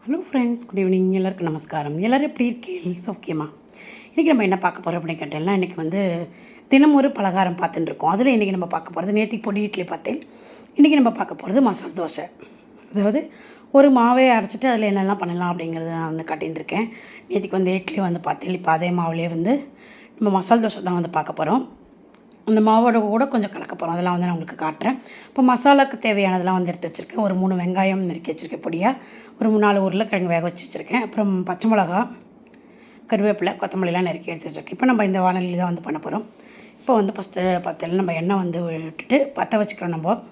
Hello friends, good evening. எல்லாருக்கும் நமஸ்காரம். எல்லோரும் எப்படி இருக்கீங்க? ஓகேம்மா. இன்றைக்கி நம்ம என்ன பார்க்க போகிறோம் அப்படின்னு கேட்டேன்னா, இன்றைக்கி தினம் ஒரு பலகாரம் பார்த்துட்டு இருக்கோம். அதில் இன்றைக்கி நம்ம பார்க்க போகிறது நேற்றுக்கு பொடி இட்லி பார்த்தேன். இன்றைக்கி நம்ம பார்க்க போகிறது மசால் தோசை. அதாவது ஒரு மாவே அரைச்சிட்டு அதில் என்னெல்லாம் பண்ணலாம் அப்படிங்கிறத நான் காட்டின்னு இருக்கேன். நேற்றுக்கு இட்லி பார்த்தேன். இப்போ அதே மாவுலேயே நம்ம மசால் தோசை தான் பார்க்க போகிறோம். அந்த மாவோட கூட கொஞ்சம் கலக்க போகிறோம். அதெல்லாம் நான் உங்களுக்கு காட்டுறேன். இப்போ மசாலாவுக்கு தேவையானதெல்லாம் எடுத்து வச்சுருக்கேன். ஒரு 3 வெங்காயம் நறுக்கி வச்சுருக்கேன் பொடியாக. ஒரு 4 உருளைக்கிழங்கு வேக வச்சு வச்சுருக்கேன். அப்புறம் பச்சை மிளகா, கருவேப்பிலை, கொத்தமல்லிலாம் நறுக்கி எடுத்து வச்சுருக்கேன். இப்போ நம்ம இந்த வானலியில் தான் பண்ண போகிறோம். இப்போ ஃபஸ்ட்டு பார்த்தீங்கன்னா நம்ம எண்ணெய் விட்டுட்டு பற்ற வச்சுக்கிறோம்.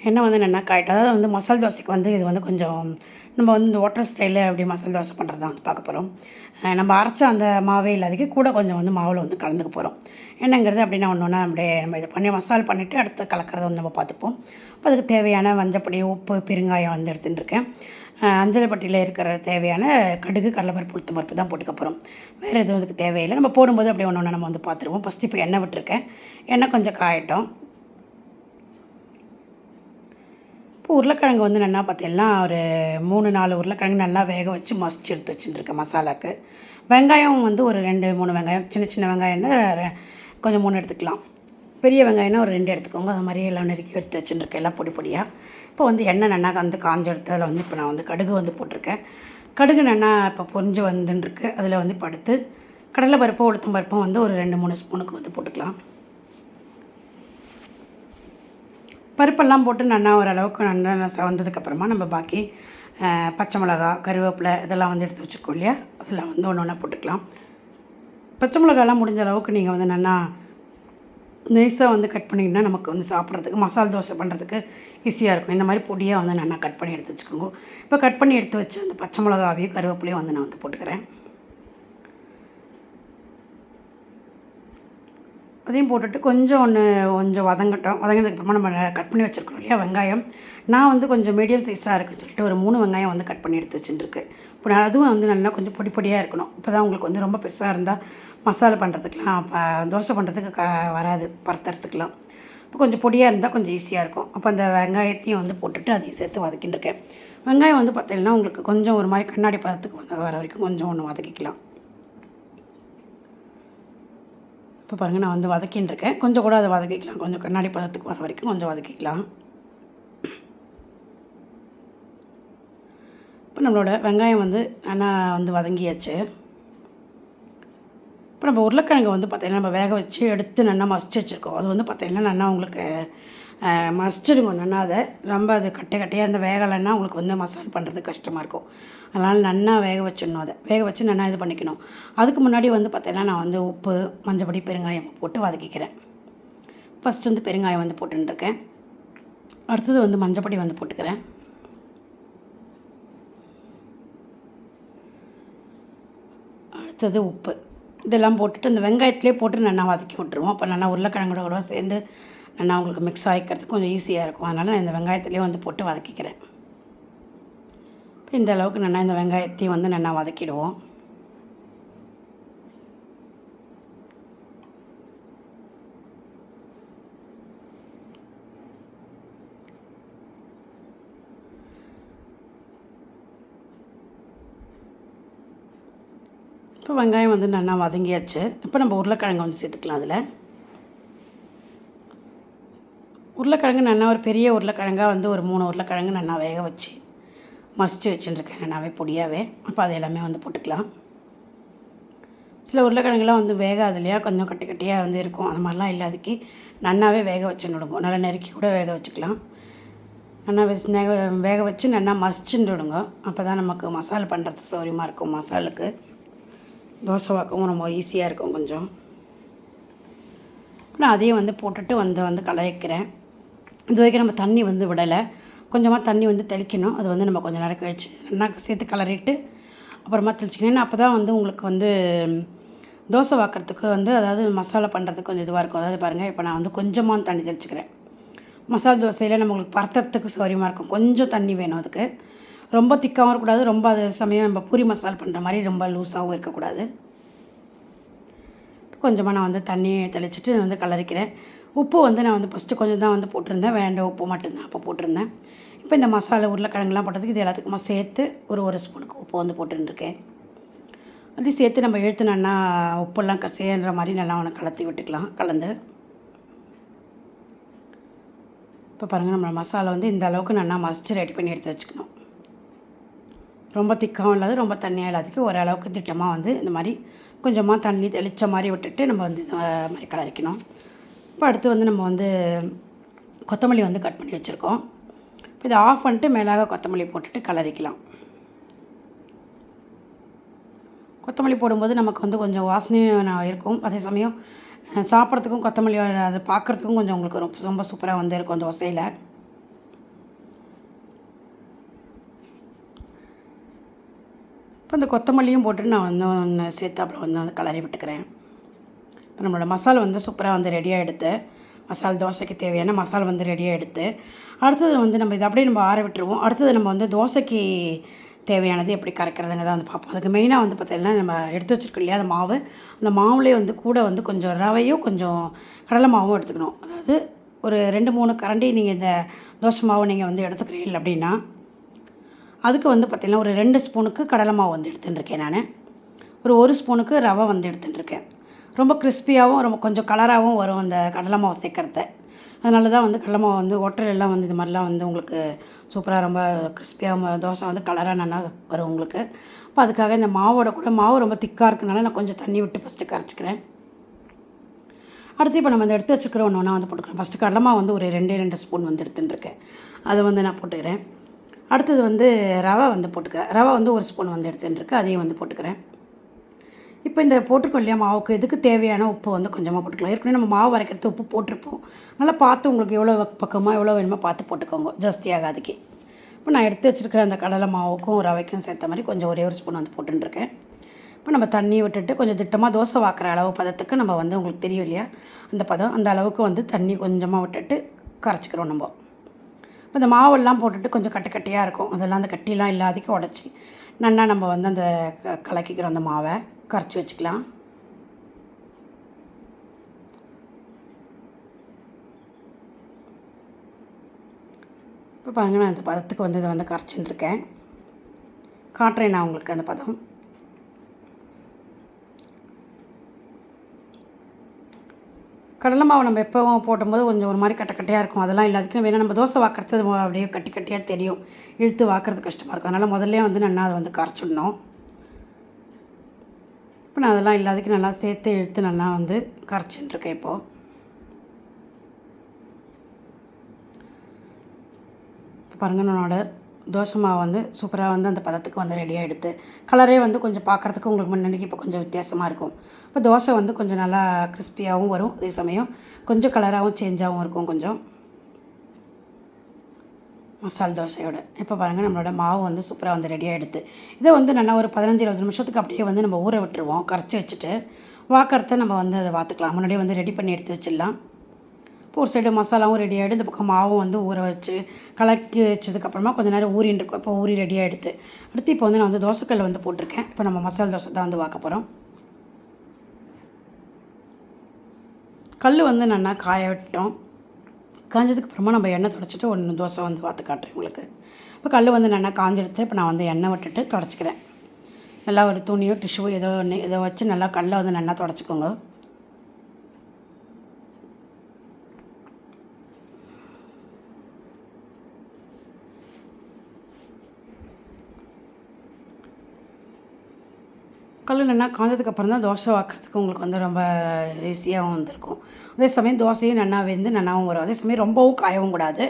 எண்ணெய் நல்லா காயிட்டு, அதாவது மசால் தோசைக்கு இது கொஞ்சம் நம்ம இந்த ஹோட்டல் ஸ்டைலில் அப்படி மசால் தோசை பண்ணுறது தான் பார்க்க போகிறோம். நம்ம அரைச்ச அந்த மாவே இல்லாததுக்கு கூட கொஞ்சம் மாவில் கலந்துக்க போகிறோம். என்னங்கிறது அப்படின்னா ஒன்று அப்படியே நம்ம இதை பண்ணி மசால் பண்ணிவிட்டு அடுத்து கலக்கிறத நம்ம பார்த்துப்போம். இப்போ அதுக்கு தேவையான மஞ்சப்பொடி, உப்பு, பெருங்காயம் எடுத்துகிட்டு இருக்கேன். அஞ்சல் பட்டியில் இருக்கிற தேவையான கடுகு, கடலைப்பருப்பு, உளுத்தம் பருப்பு தான் போட்டுக்க போகிறோம். வேறு எதுவும் அதுக்கு தேவையில்லை. நம்ம போடும்போது அப்படியே ஒன்று நம்ம பார்த்துருவோம். ஃபஸ்ட்டு இப்போ எண்ணெய் விட்டுருக்கேன். எண்ணெய் கொஞ்சம் காயட்டும். இப்போ உருளைக்கிழங்கு நல்லா பார்த்தீங்கன்னா ஒரு 3-4 உருளைக்கிழங்கு நல்லா வேக வச்சு மசிச்சு எடுத்து வச்சுட்டுருக்கேன் மசாலாவுக்கு. வெங்காயம் ஒரு 2-3 வெங்காயம், சின்ன சின்ன வெங்காயம்னா கொஞ்சம் 3 எடுத்துக்கலாம். பெரிய வெங்காயம்னா ஒரு 2 எடுத்துக்கோங்க. அது மாதிரி எல்லாம் நறுக்கி எடுத்து வச்சுட்டுருக்கேன், எல்லாம் பொடி பொடியாக. இப்போ எண்ணெய் நல்லா காஞ்ச எடுத்து அதில் இப்போ நான் கடுகு போட்டிருக்கேன். கடுகு நல்லா இப்போ பொரிஞ்சு வந்துருக்கு. அதில் இப்போ அடுத்து கடலை பருப்பு, உளுத்தம் பருப்பும் ஒரு 2-3 ஸ்பூனுக்கு போட்டுக்கலாம். பருப்பெல்லாம் போட்டு நல்லா ஓரளவுக்கு நல்லா வந்ததுக்கப்புறமா நம்ம பாக்கி பச்சை மிளகா, கருவேப்பிலை இதெல்லாம் எடுத்து வச்சுருக்கோம் இல்லையா, அதெல்லாம் ஒன்று ஒன்றா போட்டுக்கலாம். பச்சை மிளகாலாம் முடிஞ்ச அளவுக்கு நீங்கள் நல்லா நைஸாக கட் பண்ணிங்கன்னா நமக்கு சாப்பிட்றதுக்கு மசால் தோசை பண்ணுறதுக்கு ஈஸியாக இருக்கும். இந்த மாதிரி பொடியாக நல்லா கட் பண்ணி எடுத்து வச்சுக்கோங்க. இப்போ கட் பண்ணி எடுத்து வச்சு அந்த பச்சை மிளகாவையும் கருவேப்பிலையும் நான் போட்டுக்கிறேன். அதையும் போட்டுட்டு கொஞ்சம் வதங்கட்டும். வதங்கினதுக்கப்புறமா நம்ம கட் பண்ணி வச்சுருக்கோம் இல்லையா வெங்காயம், நான் கொஞ்சம் மீடியம் சைஸாக இருக்குன்னு சொல்லிட்டு ஒரு 3 வெங்காயம் கட் பண்ணி எடுத்து வச்சுட்டுருக்கு. இப்போ அதுவும் நல்லா கொஞ்சம் பொடி பொடியாக இருக்கணும். இப்போ தான் உங்களுக்கு ரொம்ப பெருசாக இருந்தால் மசாலா பண்ணுறதுக்கெலாம் தோசை பண்ணுறதுக்கு வராது, பரத்துறதுக்கெலாம். இப்போ கொஞ்சம் பொடியாக இருந்தால் கொஞ்சம் ஈஸியாக இருக்கும். அப்போ அந்த வெங்காயத்தையும் போட்டுட்டு அதையும் சேர்த்து வதக்கின்னு இருக்கேன். வெங்காயம் பார்த்தீங்கன்னா உங்களுக்கு கொஞ்சம் ஒரு மாதிரி கண்ணாடி பதத்துக்கு வர வரைக்கும் கொஞ்சம் வதக்கிக்கலாம். இப்போ பாருங்கள், நான் வதக்கின்னு இருக்கேன். கொஞ்சம் கூட அதை வதக்கிக்கலாம். கொஞ்சம் கண்ணாடி பதத்துக்கு வர வரைக்கும் கொஞ்சம் வதக்கிக்கலாம். இப்போ நம்மளோட வெங்காயம் நல்லா வதங்கியாச்சு. இப்போ நம்ம உருளைக்கிழங்கு பார்த்திங்கன்னா நம்ம வேக வச்சு எடுத்து நல்லா மசிச்சு வச்சுருக்கோம். அது பார்த்திங்கன்னா நல்லா உங்களுக்கு மசிச்சிடுங்க. நல்லா அதை ரொம்ப அது கட்டையாக அந்த வேகலைன்னா உங்களுக்கு மசால் பண்ணுறது கஷ்டமாக இருக்கும். அதனால் நல்லா வேக வச்சிடணும். அதை வேக வச்சு நல்லா இது பண்ணிக்கணும். அதுக்கு முன்னாடி பார்த்திங்கன்னா நான் உப்பு, மஞ்சப்பொடி, பெருங்காயம் போட்டு வதக்கிக்கிறேன். ஃபஸ்ட்டு பெருங்காயம் போட்டுருக்கேன். அடுத்தது மஞ்சப்பொடி போட்டுக்கிறேன். அடுத்தது உப்பு. இதெல்லாம் போட்டுட்டு இந்த வெங்காயத்துலேயே போட்டு நல்லா வதக்கி விட்டுருவோம். அப்போ நல்லா உருளைக்கிழங்கோட கூட சேர்ந்து நல்லா உங்களுக்கு மிக்ஸ் ஆகிக்கிறதுக்கு கொஞ்சம் ஈஸியாக இருக்கும். அதனால் நான் இந்த வெங்காயத்துலேயே போட்டு வதக்கிக்கிறேன். இப்போ இந்த அளவுக்கு நல்லா இந்த வெங்காயத்தையும் நல்லா வதக்கிடுவோம். இப்போ வெங்காயம் நல்லா வதங்கியாச்சு. இப்போ நம்ம உருளைக்கிழங்கு சேர்த்துக்கலாம். அதில் உருளைக்கிழங்கு நல்லா ஒரு பெரிய உருளைக்கிழங்காக ஒரு 3 உருளைக்கிழங்கு நல்லா வேக வச்சு மசிச்சு வச்சுட்டுருக்கேன் நல்லாவே பொடியாகவே. அப்போ அது எல்லாமே போட்டுக்கலாம். சில உருளைக்கிழங்குலாம் வேகாது இல்லையா, கொஞ்சம் கட்டி கட்டியாக இருக்கும். அந்த மாதிரிலாம் இல்லை, அதுக்கு நல்லாவே வேக வச்சுடுங்க. நல்லா நறுக்கி கூட வேக வச்சுக்கலாம். நல்லா வேக வச்சு நல்லா மசிச்சுட்டு விடுங்க. அப்போ தான் நமக்கு மசாலா பண்ணுறது சௌரியமாக இருக்கும். மசாலுக்கு தோசை வாக்கவும் ரொம்ப ஈஸியாக இருக்கும் கொஞ்சம். நான் அதையும் போட்டுட்டு கலரிக்கிறேன். இது வரைக்கும் நம்ம தண்ணி விடலை. கொஞ்சமாக தண்ணி தெளிக்கணும். அது நம்ம கொஞ்சம் நேரம் கழிச்சு நல்லா சேர்த்து கலரிட்டு அப்புறமா தெளிச்சிக்கணும். அப்போ தான் உங்களுக்கு தோசை வாக்கிறதுக்கு அதாவது மசாலா பண்ணுறதுக்கு கொஞ்சம் இதுவாக இருக்கும். அதாவது பாருங்கள், இப்போ நான் கொஞ்சமாக தண்ணி தெளிச்சிக்கிறேன். மசாலா தோசையில் நம்மளுக்கு பரத்துறதுக்கு சௌரியமாக இருக்கும். கொஞ்சம் தண்ணி வேணும் அதுக்கு. ரொம்ப திக்காகவும் இருக்கக்கூடாது, ரொம்ப அது சமயம் நம்ம பூரி மசாலா பண்ணுற மாதிரி ரொம்ப லூஸாகவும் இருக்கக்கூடாது. கொஞ்சமாக நான் தண்ணி தெளிச்சிட்டு கலரிக்கிறேன். உப்பு நான் ஃபஸ்ட்டு கொஞ்சம் தான் போட்டிருந்தேன். வேண்டாம் உப்பு மட்டும்தான் அப்போ போட்டிருந்தேன். இப்போ இந்த மசாலா உருளைக்கிழங்குலாம் போட்டதுக்கு இது எல்லாத்துக்குமா சேர்த்து ஒரு ஸ்பூனுக்கு உப்பு வந்து போட்டுருக்கேன். அதையும் சேர்த்து நம்ம இழுத்து நல்லா உப்பெல்லாம் சேர்கிற மாதிரி நல்லா ஒன்று கலத்தி விட்டுக்கலாம். கலந்து இப்போ பாருங்கள், நம்ம மசாலா வந்து இந்த அளவுக்கு நல்லா மசிச்சு ரெடி பண்ணி எடுத்து வச்சுக்கணும். ரொம்ப திக்காகவும் இல்லாத ரொம்ப தண்ணியாக இல்லாததுக்கு ஓரளவுக்கு திட்டமாக வந்து இந்த மாதிரி கொஞ்சமாக தண்ணி தெளித்த மாதிரி விட்டுட்டு நம்ம வந்து இந்த மாதிரி கலரிக்கணும். இப்போ அடுத்து வந்து நம்ம வந்து கொத்தமல்லி வந்து கட் பண்ணி வச்சுருக்கோம். இப்போ இதை ஆஃப் பண்ணிட்டு மேலாக கொத்தமல்லி போட்டுட்டு கலரிக்கலாம். கொத்தமல்லி போடும்போது நமக்கு வந்து கொஞ்சம் வாசனையும் இருக்கும். அதே சமயம் சாப்பிட்றதுக்கும் கொத்தமல்லி அதை பார்க்குறதுக்கும் கொஞ்சம் உங்களுக்கு ரொம்ப சூப்பராக வந்து இருக்கும் தோசையில். இப்போ இந்த கொத்தமல்லியும் போட்டு நான் வந்து ஒன்று சேர்த்து அப்புறம் வந்து அந்த கலரி விட்டுக்கிறேன். இப்போ நம்மளோட மசாலா வந்து சூப்பராக வந்து ரெடியாக எடுத்து மசாலா தோசைக்கு தேவையான மசாலா வந்து ரெடியாக எடுத்து அடுத்தது வந்து நம்ம இதை அப்படியே நம்ம ஆற விட்டுருவோம். அடுத்தது நம்ம வந்து தோசைக்கு தேவையானது எப்படி கரைக்கிறதுங்க தான் வந்து பார்ப்போம். அதுக்கு மெயினாக வந்து பார்த்திங்கன்னா நம்ம எடுத்து வச்சுருக்கோம் இல்லையா அந்த மாவு, அந்த மாவுலேயே வந்து கூட வந்து கொஞ்சம் ரவையும் கொஞ்சம் கடலை மாவும் எடுத்துக்கணும். அதாவது ஒரு 2-3 கரண்டி நீங்கள் இந்த தோசை மாவு நீங்கள் வந்து எடுத்துக்கிறீங்க அப்படின்னா அதுக்கு வந்து பார்த்திங்கன்னா ஒரு 2 ஸ்பூனுக்கு கடலை மாவு வந்து எடுத்துட்டுருக்கேன். நான் ஒரு ஸ்பூனுக்கு ரவை வந்து எடுத்துட்டுருக்கேன். ரொம்ப கிறிஸ்பியாகவும் ரொம்ப கொஞ்சம் கலராகவும் வரும் அந்த கடலை மாவு சேர்க்குறது. அதனால தான் வந்து கடலை மாவு வந்து ஹோட்டலெல்லாம் வந்து இது மாதிரிலாம் வந்து உங்களுக்கு சூப்பராக ரொம்ப கிறிஸ்பியாக தோசை வந்து கலராக நல்லா வரும் உங்களுக்கு. அப்போ அதுக்காக இந்த மாவோட கூட மாவு ரொம்ப திக்காக இருக்கனால நான் கொஞ்சம் தண்ணி விட்டு ஃபஸ்ட்டு கரைச்சிக்கிறேன். அடுத்து இப்போ நம்ம வந்து எடுத்து வச்சுக்கிற ஒன்று வந்து போட்டுக்கிறேன். ஃபஸ்ட்டு கடலை மாவு வந்து ஒரு 2 ஸ்பூன் வந்து எடுத்துட்டுருக்கேன். அதை வந்து நான் போட்டுக்கிறேன். அடுத்தது வந்து ரவை வந்து போட்டுக்கிறேன். ரவை வந்து 1 ஸ்பூன் வந்து எடுத்துட்டுருக்கு, அதையும் வந்து போட்டுக்கிறேன். இப்போ இந்த போட்டிருக்கோம் இல்லையா மாவுக்கு இதுக்கு தேவையான உப்பு வந்து கொஞ்சமாக போட்டுக்கலாம். ஏற்கனவே நம்ம மாவு அரைக்கிறது உப்பு போட்டிருப்போம். நல்லா பார்த்து உங்களுக்கு எவ்வளோ பக்கமாக எவ்வளோ வேணுமோ பார்த்து போட்டுக்கோங்க, ஜாஸ்தி ஆகாதுக்கு. இப்போ நான் எடுத்து வச்சுருக்கிற அந்த கடலை மாவுக்கும் ரவைக்கும் சேர்த்த மாதிரி கொஞ்சம் ஒரே 1 ஸ்பூன் வந்து போட்டுருக்கேன். இப்போ நம்ம தண்ணி விட்டுட்டு கொஞ்சம் திட்டமாக தோசை வாக்குற அளவு பதத்துக்கு நம்ம வந்து உங்களுக்கு தெரியும் இல்லையா அந்த பதம், அந்த அளவுக்கு வந்து தண்ணி கொஞ்சமாக விட்டுட்டு கரைச்சிக்கிறோம் நம்ம. இப்போ இந்த மாவெல்லாம் போட்டுட்டு கொஞ்சம் கட்டியாக இருக்கும், அதெல்லாம் அந்த கட்டிலாம் இல்லாதக்கு உடச்சி நல்லா நம்ம வந்து அந்த கலக்கிக்கிறோம். அந்த மாவை கரைச்சி வச்சுக்கலாம். இப்போ பாருங்கள், நான் அந்த பதத்துக்கு வந்து இதை வந்து கரைச்சின்னு இருக்கேன். காட்டுறேன் நான் உங்களுக்கு அந்த பதம். கடலை மாவு நம்ம எப்போவும் போடும்போது கொஞ்சம் ஒரு மாதிரி கட்டையாக இருக்கும், அதெல்லாம் இல்லாததுக்கு வேணால் நம்ம தோசை வாக்குறது அப்படியே கட்டியாக தெரியும், இழுத்து வாக்குறது கஷ்டமாக இருக்கும். அதனால் முதல்ல வந்து நல்லா அதை வந்து கரைச்சிடணும். இப்போ நான் அதெல்லாம் இல்லாததுக்கு நல்லா சேர்த்து இழுத்து நல்லா வந்து கரைச்சின்ட்டுருக்கேன். இப்போது இப்போ பாருங்கள், என்னோட தோசை மாவு வந்து சூப்பராக வந்து அந்த பதத்துக்கு வந்து ரெடியாக எடுத்து கலரே வந்து கொஞ்சம் பார்க்குறதுக்கு உங்களுக்கு முன்னாடிக்கு இப்போ கொஞ்சம் வித்தியாசமாக இருக்கும். இப்போ தோசை வந்து கொஞ்சம் நல்லா கிறிஸ்பியாகவும் வரும், அதே சமயம் கொஞ்சம் கலராகவும் சேஞ்சாகவும் இருக்கும் கொஞ்சம் மசால் தோசையோட. இப்போ பாருங்கள், நம்மளோட மாவு வந்து சூப்பராக வந்து ரெடியாக எடுத்து இதை வந்து நல்லா ஒரு 15-20 நிமிஷத்துக்கு அப்படியே வந்து நம்ம ஊற விட்டுருவோம். கரைச்சி வச்சுட்டு வாக்கறத நம்ம வந்து அதை வாத்துக்கலாம். முன்னாடியே வந்து ரெடி பண்ணி எடுத்து வச்சிடலாம். இப்போ ஒரு சைடு மசாலாவும் ரெடி ஆகிடும், இந்த பக்கம் மாவும் வந்து ஊற வச்சு கலக்கி வச்சதுக்கப்புறமா கொஞ்சம் நேரம் ஊறின்னு இருக்கும். இப்போ ஊறி ரெடியாக அடுத்து இப்போ வந்து நான் வந்து தோசைக்கல்ல வந்து போட்டிருக்கேன். இப்போ நம்ம மசாலா தோசை தான் வந்து வாக்க போகிறோம். கல் வந்து நல்லா காய விட்டோம். காஞ்சதுக்கு அப்புறமா நம்ம எண்ணெய் தொடச்சிட்டு ஒன்று தோசை வந்து பார்த்து காட்டுறேன் உங்களுக்கு. இப்போ கல் வந்து நல்லா காஞ்செடுத்து இப்போ நான் வந்து எண்ணெய் விட்டுட்டு தொடச்சிக்கிறேன். நல்லா ஒரு துணியோ டிஷ்யூவோ ஏதோ ஒன்று இதை வச்சு நல்லா கல்லை வந்து நல்லா தொடச்சிக்கோங்க. கல் நல்லா காஞ்சதுக்கப்புறம் தான் தோசை வாக்குறதுக்கு உங்களுக்கு வந்து ரொம்ப ஈஸியாகவும் வந்திருக்கும். அதே சமயம் தோசையும் நல்லா வெந்து நல்லாவும் வரும். அதே சமயம் ரொம்பவும் காயவும் கூடாது.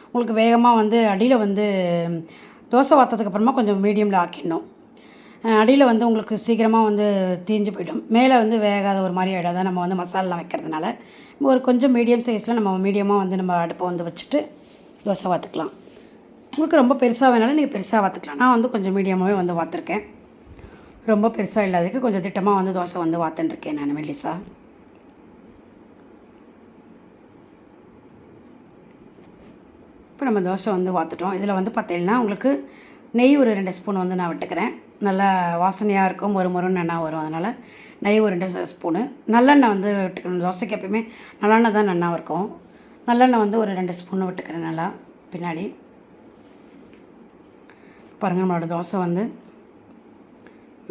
உங்களுக்கு வேகமாக வந்து அடியில் வந்து தோசை வார்த்ததுக்கப்புறமா கொஞ்சம் மீடியமில் ஆக்கிடணும். அடியில் வந்து உங்களுக்கு சீக்கிரமாக வந்து தீஞ்சு போய்டும், மேலே வந்து வேகாத ஒரு மாதிரி ஆகிடும். நம்ம வந்து மசாலாலாம் வைக்கிறதுனால ஒரு கொஞ்சம் மீடியம் சைஸில் நம்ம மீடியமாக வந்து நம்ம அடுப்பை வந்து வச்சுட்டு தோசை வார்த்துக்கலாம். உங்களுக்கு ரொம்ப பெருசாக வேணாலும் நீங்கள் பெருசாக வார்த்துக்கலாம். நான் வந்து கொஞ்சம் மீடியமாகவே வந்து வார்த்துருக்கேன். ரொம்ப பெருசாக இல்லாததுக்கு கொஞ்சம் திட்டமாக வந்து தோசை வந்து வார்த்துட்டுருக்கேன் நான் மெல்லிசா. இப்போ நம்ம தோசை வந்து வார்த்துட்டோம். இதில் வந்து பார்த்தீங்கன்னா உங்களுக்கு நெய் ஒரு 2 ஸ்பூன் வந்து நான் விட்டுக்கிறேன். நல்லா வாசனையாக இருக்கும், ஒரு முருன்னு நல்லா வரும். அதனால் நெய் ஒரு 2 ஸ்பூனு. நல்லெண்ணெய் வந்து விட்டுக்கணும். தோசைக்கு எப்பயுமே நல்லெண்ணெய் தான் நல்லா இருக்கும். நல்லெண்ணெய் வந்து ஒரு 2 ஸ்பூன் விட்டுக்கிறேன் நல்லா பின்னாடி. பாருங்கள் நம்மளோட தோசை வந்து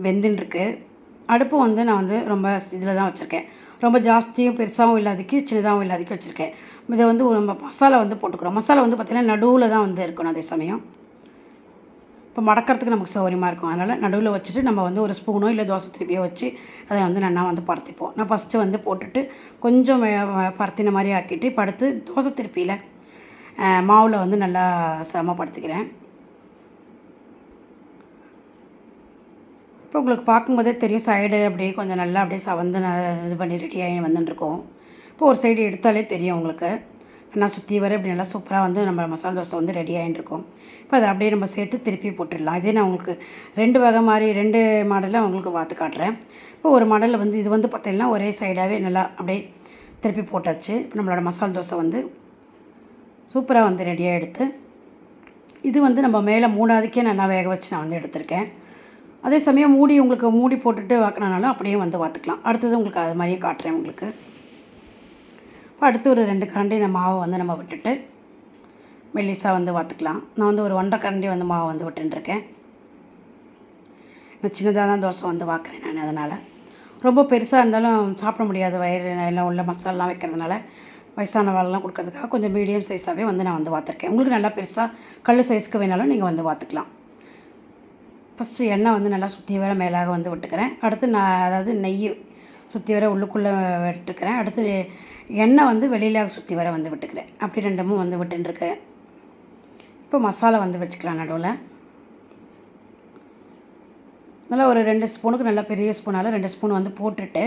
வெந்துட்டுருக்கு. அடுப்பு வந்து நான் வந்து ரொம்ப இதில் தான் வச்சுருக்கேன். ரொம்ப ஜாஸ்தியும் பெருசாகவும் இல்லாததுக்கு சின்னதாகவும் இல்லாததுக்கு வச்சுருக்கேன். இதை வந்து நம்ம மசாலா வந்து போட்டுக்கிறோம். மசாலா வந்து பார்த்திங்கன்னா நடுவில் தான் வந்து இருக்கணும். அதே சமயம் இப்போ மடக்கிறதுக்கு நமக்கு சௌகரியமாக இருக்கும். அதனால் நடுவில் வச்சுட்டு நம்ம வந்து ஒரு ஸ்பூனோ இல்லை தோசை திருப்பியோ வச்சு அதை வந்து நல்லா வந்து பரத்திப்போம். நான் ஃபஸ்ட்டு வந்து போட்டுட்டு கொஞ்சம் பரத்தின மாதிரி ஆக்கிட்டு இப்போ அடுத்து தோசை திருப்பியில் மாவில் வந்து நல்லா சமப்படுத்திக்கிறேன். இப்போ உங்களுக்கு பார்க்கும்போதே தெரியும் சைடு அப்படியே கொஞ்சம் நல்லா அப்படியே சவந்து இது பண்ணி ரெடியாகி வந்துட்டுருக்கோம். இப்போ ஒரு சைடு எடுத்தாலே தெரியும் உங்களுக்கு. நான் சுற்றி வர இப்படி நல்லா சூப்பராக வந்து நம்ம மசாலா தோசை வந்து ரெடி ஆகிட்டுருக்கோம். இப்போ அதை அப்படியே நம்ம சேர்த்து திருப்பி போட்டுடலாம். இதே நான் உங்களுக்கு 2 வகை மாதிரி 2 மாடலில் உங்களுக்கு பார்த்து காட்டுறேன். இப்போ ஒரு மாடலில் வந்து இது வந்து பார்த்திங்கன்னா ஒரே சைடாகவே நல்லா அப்படியே திருப்பி போட்டாச்சு. இப்போ நம்மளோட மசாலா தோசை வந்து சூப்பராக வந்து ரெடியாக எடுத்து இது வந்து நம்ம மேலே 3வதுக்கே நல்லா வேக வச்சு நான் வந்து எடுத்திருக்கேன். அதே சமயம் உங்களுக்கு மூடி போட்டுட்டு வாக்கினாலும் அப்படியே வந்து பார்த்துக்கலாம். அடுத்தது உங்களுக்கு அது மாதிரியே காட்டுறேன் உங்களுக்கு. இப்போ அடுத்து ஒரு 2 கரண்டி மாவை வந்து நம்ம விட்டுட்டு மெல்லிசாக வந்து வாத்துக்கலாம். நான் வந்து ஒரு 1.5 கரண்டி வந்து மாவு வந்து விட்டுருக்கேன். நான் சின்னதாக தான் தோசை வந்து வாக்குறேன் நான். அதனால் ரொம்ப பெருசாக இருந்தாலும் சாப்பிட முடியாது, வயிறு எல்லாம் உள்ள மசாலாம் வைக்கிறதுனால வயசானவாளெலாம் கொடுக்கறதுக்காக கொஞ்சம் மீடியம் சைஸாகவே வந்து நான் வந்து வாத்துருக்கேன். உங்களுக்கு நல்லா பெருசாக கல் சைஸ்க்கு வேணாலும் நீங்கள் வந்து வாத்துக்கலாம். ஃபஸ்ட்டு எண்ணெய் வந்து நல்லா சுற்றி வர மேலாக வந்து விட்டுக்கிறேன். அடுத்து நான் அதாவது நெய் சுற்றி வர உள்ளுக்குள்ளே விட்டுக்கிறேன். அடுத்து எண்ணெய் வந்து வெளியில் சுற்றி வர வந்து விட்டுக்கிறேன். அப்படி 2 வந்து விட்டுருக்கேன். இப்போ மசாலா வந்து வச்சுக்கலாம். நடுவில் நல்லா ஒரு 2 ஸ்பூனுக்கு நல்லா பெரிய ஸ்பூனால் 2 ஸ்பூன் வந்து போட்டுட்டு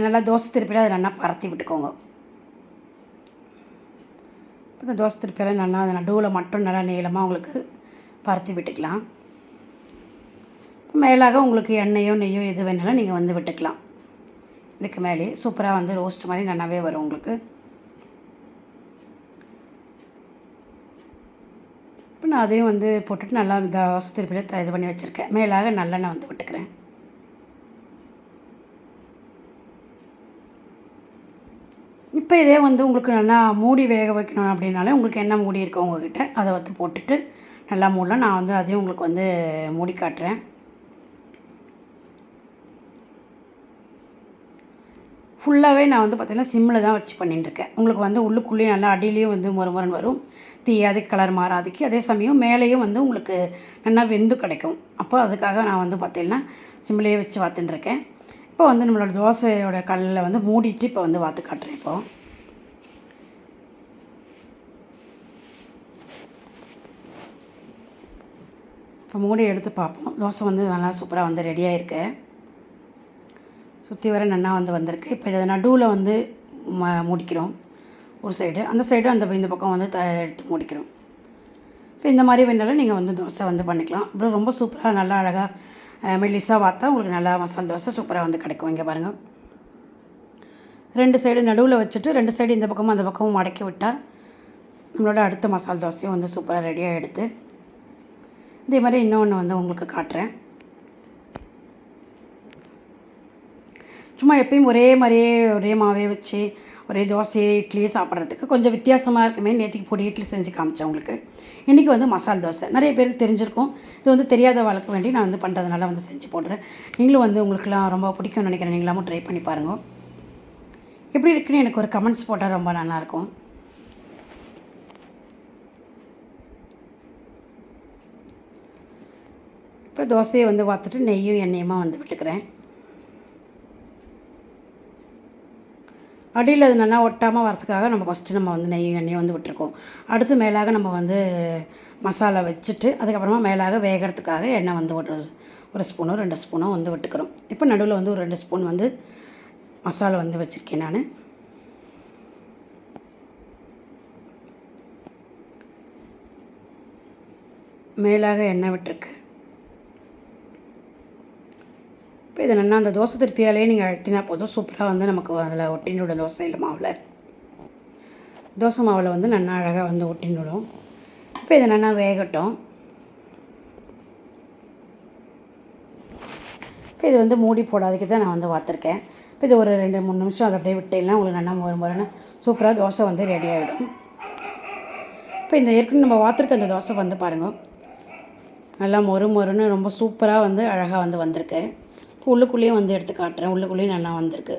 நல்லா தோசை திருப்பியில் அதை நல்லா பரத்தி விட்டுக்கோங்க. இப்போ இந்த தோசை திருப்பியில் நல்லா அது நடுவில் மட்டும் நல்லா நீளமாக உங்களுக்கு பரத்தி விட்டுக்கலாம். மேலாக உங்களுக்கு எண்ணெயோ நெய்யோ எது வேணாலும் நீங்கள் வந்து விட்டுக்கலாம். இதுக்கு மேலே சூப்பராக வந்து ரோஸ்ட் மாதிரி நல்லாவே வரும் உங்களுக்கு. இப்போ நான் அதையும் வந்து போட்டுட்டு நல்லா தோசை திருப்பியில் இது பண்ணி வச்சுருக்கேன். மேலாக நல்லெண்ணெய் வந்து விட்டுக்கிறேன். இப்போ இதே வந்து உங்களுக்கு நல்லா மூடி வேக வைக்கணும் அப்படின்னாலே உங்களுக்கு என்ன மூடி இருக்கோ உங்கள்கிட்ட அதை வந்து போட்டுட்டு நல்லா மூடலாம். நான் வந்து அதையும் உங்களுக்கு வந்து மூடி காட்டுறேன். ஃபுல்லாகவே நான் வந்து பார்த்திங்கன்னா சிம்மில் தான் வச்சு பண்ணிட்டுருக்கேன். உங்களுக்கு வந்து உள்ளுக்குள்ளேயும் நல்லா அடியிலையும் வந்து மொறுமொறுன்னு வரும், தீயாது கலர் மாறாதுக்கு. அதே சமயம் மேலேயும் வந்து உங்களுக்கு நல்லா வெந்து கிடைக்கும். அப்போ அதுக்காக நான் வந்து பார்த்திங்கன்னா சிம்மிலேயே வச்சு வாத்துட்டுருக்கேன். இப்போ வந்து நம்மளோட தோசையோட கல்லில் வந்து மூடிட்டு இப்போ வந்து வாத்து காட்டுறேன். இப்போ மூடி எடுத்து பார்ப்போம். தோசை வந்து நல்லா சூப்பராக வந்து ரெடியாக இருக்கு. சுற்றி வர நல்லா வந்து வந்திருக்கு. இப்போ இதை நடுவில் வந்து முடிக்கிறோம். ஒரு சைடு அந்த சைடு இந்த பக்கம் வந்து எடுத்து முடிக்கிறோம். இப்போ இந்த மாதிரி வேணாலும் நீங்கள் வந்து தோசை வந்து பண்ணிக்கலாம். அப்புறம் ரொம்ப சூப்பராக நல்லா அழகாக மெல்லிஸாக வாத்தா உங்களுக்கு நல்லா மசாலா தோசை சூப்பராக வந்து கிடைக்கும். இங்கே பாருங்கள், 2 சைடு நடுவில் வச்சுட்டு 2 சைடு இந்த பக்கமும் அந்த பக்கமும் மடக்கி விட்டால் நம்மளோட அடுத்த மசாலா தோசையும் வந்து சூப்பராக ரெடியாக எடுத்து இதே மாதிரி இன்னொன்று வந்து உங்களுக்கு காட்டுறேன். சும்மா எப்பயும் ஒரே மாதிரியே ஒரே மாவே வச்சு ஒரே தோசையே இட்லியே சாப்பிட்றதுக்கு கொஞ்சம் வித்தியாசமாக இருக்குமே நேற்றுக்கு பொடி இட்லி செஞ்சு காமிச்சேன் உங்களுக்கு. இன்றைக்கி வந்து மசாலா தோசை நிறைய பேருக்கு தெரிஞ்சிருக்கும். இது வந்து தெரியாத வாழ்க்கை வேண்டி நான் வந்து பண்ணுறதுனால வந்து செஞ்சு போடுறேன். நீங்களும் வந்து உங்களுக்குலாம் ரொம்ப பிடிக்கும்னு நினைக்கிறேன். நீங்களாமும் ட்ரை பண்ணி பாருங்கள். எப்படி இருக்குன்னு எனக்கு ஒரு கமெண்ட்ஸ் போட்டால் ரொம்ப நல்லாயிருக்கும். இப்போ தோசையை வந்து வாத்துட்டு நெய்யும் எண்ணெயுமா வந்து விட்டுக்கிறேன். அடியில் அது நல்லா ஒட்டாமல் வரதுக்காக நம்ம ஃபஸ்ட்டு நம்ம வந்து நெய் எண்ணெயை வந்து விட்டுருக்கோம். அடுத்து மேலாக நம்ம வந்து மசாலா வச்சுட்டு அதுக்கப்புறமா மேலாக வேகிறதுக்காக எண்ணெய் வந்து ஒரு ஸ்பூனோ 2 ஸ்பூனோ வந்து விட்டுக்கிறோம். இப்போ நடுவில் வந்து ஒரு 2 ஸ்பூன் வந்து மசாலா வந்து வச்சுருக்கேன் நான். மேலாக எண்ணெய் விட்டுருக்கு. இப்போ இதை நல்லா அந்த தோசை திருப்பியாலே நீங்கள் அழுத்தினா போதும், சூப்பராக வந்து நமக்கு அதில் ஒட்டினோட தோசையில் தோசை மாவில் வந்து நல்லா அழகாக வந்து ஒட்டினோடும். இப்போ இதை நல்லா வேகட்டும். இப்போ இது வந்து மூடி போடாததுக்கு தான் நான் வந்து வாத்துருக்கேன். இப்போ இது ஒரு 2-3 நிமிஷம் அதை அப்படியே விட்டேன்னா உங்களுக்கு நல்லா மொறுன்னு சூப்பராக தோசை வந்து ரெடி ஆகிடும். இப்போ இந்த ஏற்கனவே நம்ம வாத்துருக்க அந்த தோசை வந்து பாருங்கள் நல்லா மொறு மொறுன்னு ரொம்ப சூப்பராக வந்து அழகாக வந்து வந்திருக்கு. இப்போ உள்ளுக்குள்ளேயும் வந்து எடுத்து காட்டுறேன். உள்ளுக்குள்ளேயும் நல்லா வந்திருக்கு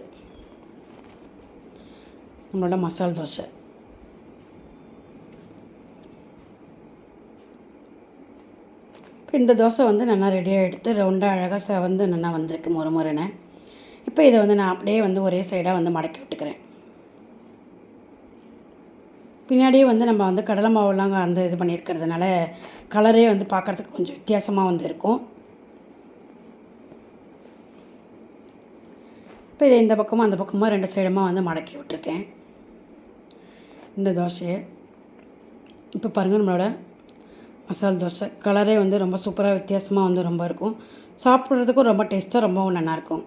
நம்மளோட மசால் தோசை. இப்போ இந்த தோசை வந்து நல்லா ரெடியாக எடுத்து ரவுண்டாக அழகாக வந்து நல்லா வந்திருக்கு மொறு மொறுன்னு. இப்போ இதை வந்து நான் அப்படியே வந்து ஒரே சைடாக வந்து மடக்கி விட்டுக்கிறேன். பின்னாடியே வந்து நம்ம வந்து கடலை மாவுலாம் வந்து இது பண்ணியிருக்கிறதுனால கலரே வந்து பார்க்குறதுக்கு கொஞ்சம் வித்தியாசமாக வந்து இருக்கும். இப்போ இதை இந்த பக்கமும் அந்த பக்கமாக 2 சைடுமாக வந்து மடக்கி விட்டுருக்கேன் இந்த தோசையை. இப்போ பாருங்கள் நம்மளோட மசால் தோசை கலரே வந்து ரொம்ப சூப்பராக வித்தியாசமாக வந்து ரொம்ப இருக்கும். சாப்பிட்றதுக்கும் ரொம்ப டேஸ்ட்டாக ரொம்பவும் நல்லாயிருக்கும்.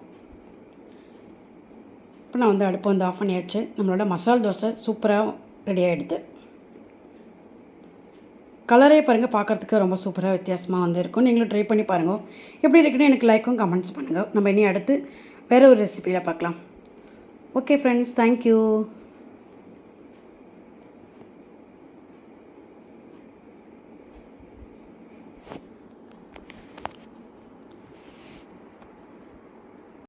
இப்போ நான் வந்து அடுப்பை வந்து ஆஃப் பண்ணியாச்சு. நம்மளோட மசால் தோசை சூப்பராக ரெடி ஆகிடுது. கலரே பாருங்கள் பார்க்குறதுக்கு ரொம்ப சூப்பராக வித்தியாசமாக வந்து இருக்கும். நீங்களும் ட்ரை பண்ணி பாருங்கள். எப்படி இருக்குன்னு எனக்கு லைக்கும் கமெண்ட்ஸ் பண்ணுங்கள். நம்ம இனி அடுத்து வேறு ஒரு ரெசிபியில் பார்க்கலாம். Okay friends, thank you.